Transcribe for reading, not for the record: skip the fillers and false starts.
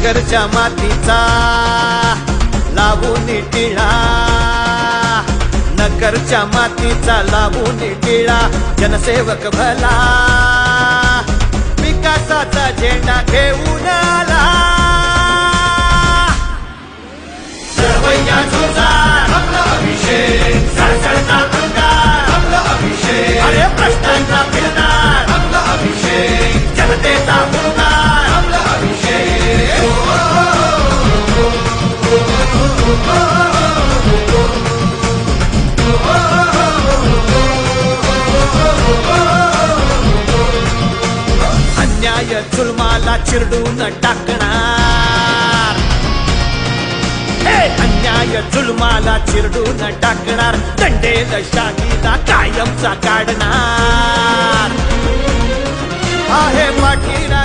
घरच्या मातीचा लावून टिळा, नगरच्या मातीचा लावून टिळा, जनसेवक भला विकासाचा झेंडा घेऊन आला. सर्वैया जोरदार आपला अभिषेक, सळसळता अंगार आपला अभिषेक, अरे प्रश्नांना फिरणार आपला अभिषेक, जनतेचा हुंकार आपला अभिषेक. अन्याय जुलमाला चिरडून टाकणार, अन्याय जुलमाला चिरडून टाकणार, दंडेल शाहीला कायमचा काढणार. आहे पाठीरा